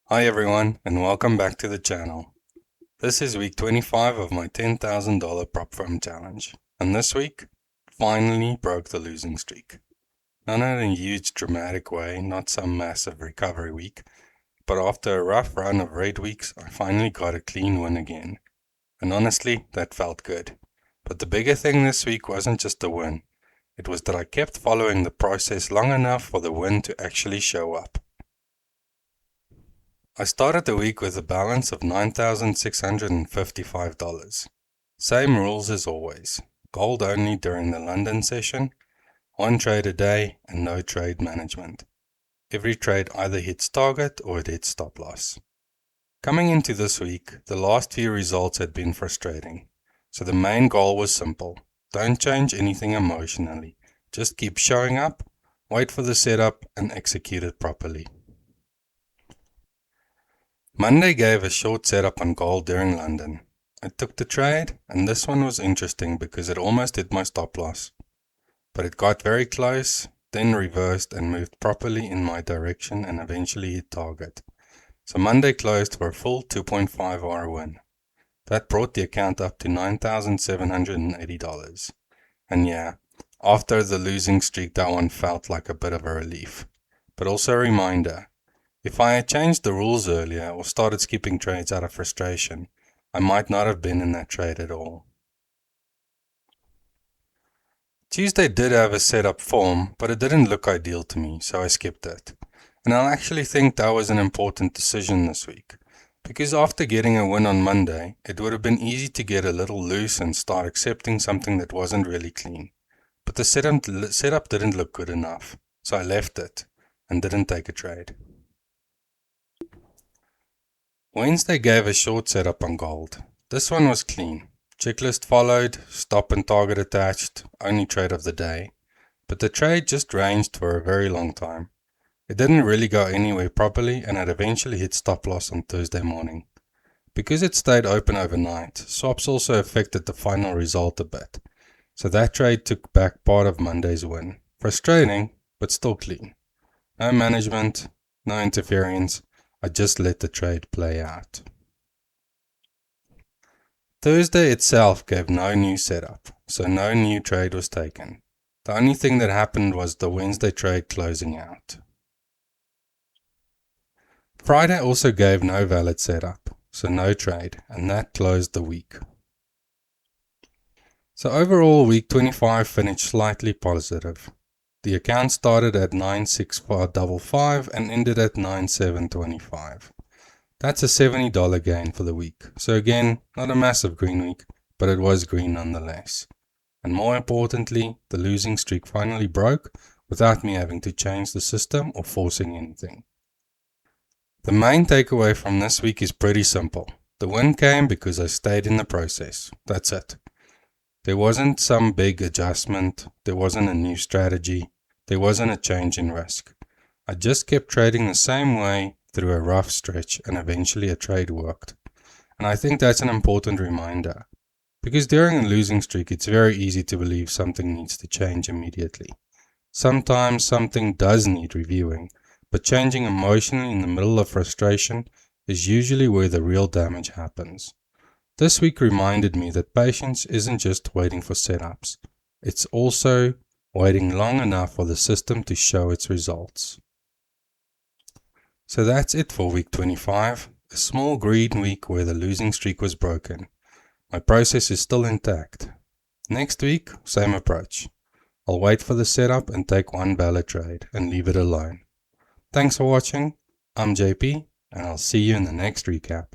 Hi everyone, and welcome back to the channel. This is week 25 of my $10,000 prop firm challenge, and this week finally broke the losing streak. Not in a huge dramatic way, not some massive recovery week, but after a rough run of red weeks, I finally got a clean win again. And honestly, that felt good. But the bigger thing this week wasn't just the win, it was that I kept following the process long enough for the win to actually show up. I started the week with a balance of $9,655. Same rules as always. Gold only during the London session, one trade a day and no trade management. Every trade either hits target or it hits stop loss. Coming into this week, the last few results had been frustrating. So the main goal was simple. Don't change anything emotionally. Just keep showing up, wait for the setup and execute it properly. Monday gave a short setup on gold during London. I took the trade, and this one was interesting because it almost hit my stop loss. But it got very close, then reversed and moved properly in my direction and eventually hit target. So Monday closed for a full 2.5R win. That brought the account up to $9,780. And yeah, after the losing streak, that one felt like a bit of a relief. But also a reminder, if I had changed the rules earlier or started skipping trades out of frustration, I might not have been in that trade at all. Tuesday did have a setup form, but it didn't look ideal to me, so I skipped it. And I actually think that was an important decision this week, because after getting a win on Monday, it would have been easy to get a little loose and start accepting something that wasn't really clean. But the setup didn't look good enough, so I left it and didn't take a trade. Wednesday gave a short setup on gold. This one was clean. Checklist followed, stop and target attached, only trade of the day. But the trade just ranged for a very long time. It didn't really go anywhere properly and it eventually hit stop loss on Thursday morning. Because it stayed open overnight, swaps also affected the final result a bit. So that trade took back part of Monday's win. Frustrating, but still clean. No management, no interference. I just let the trade play out. Thursday itself gave no new setup, so no new trade was taken. The only thing that happened was the Wednesday trade closing out. Friday also gave no valid setup, so no trade, and that closed the week. So overall, week 25 finished slightly positive. The account started at 96455 and ended at 9725. That's a $70 gain for the week. So again, not a massive green week, but it was green nonetheless. And more importantly, the losing streak finally broke without me having to change the system or forcing anything. The main takeaway from this week is pretty simple. The win came because I stayed in the process. That's it. There wasn't some big adjustment. There wasn't a new strategy. There wasn't a change in risk. I just kept trading the same way through a rough stretch and eventually a trade worked. And I think that's an important reminder. Because during a losing streak, it's very easy to believe something needs to change immediately. Sometimes something does need reviewing, but changing emotionally in the middle of frustration is usually where the real damage happens. This week reminded me that patience isn't just waiting for setups. It's also waiting long enough for the system to show its results. So that's it for week 25, a small green week where the losing streak was broken. My process is still intact. Next week, same approach. I'll wait for the setup and take one valid trade and leave it alone. Thanks for watching. I'm JP and I'll see you in the next recap.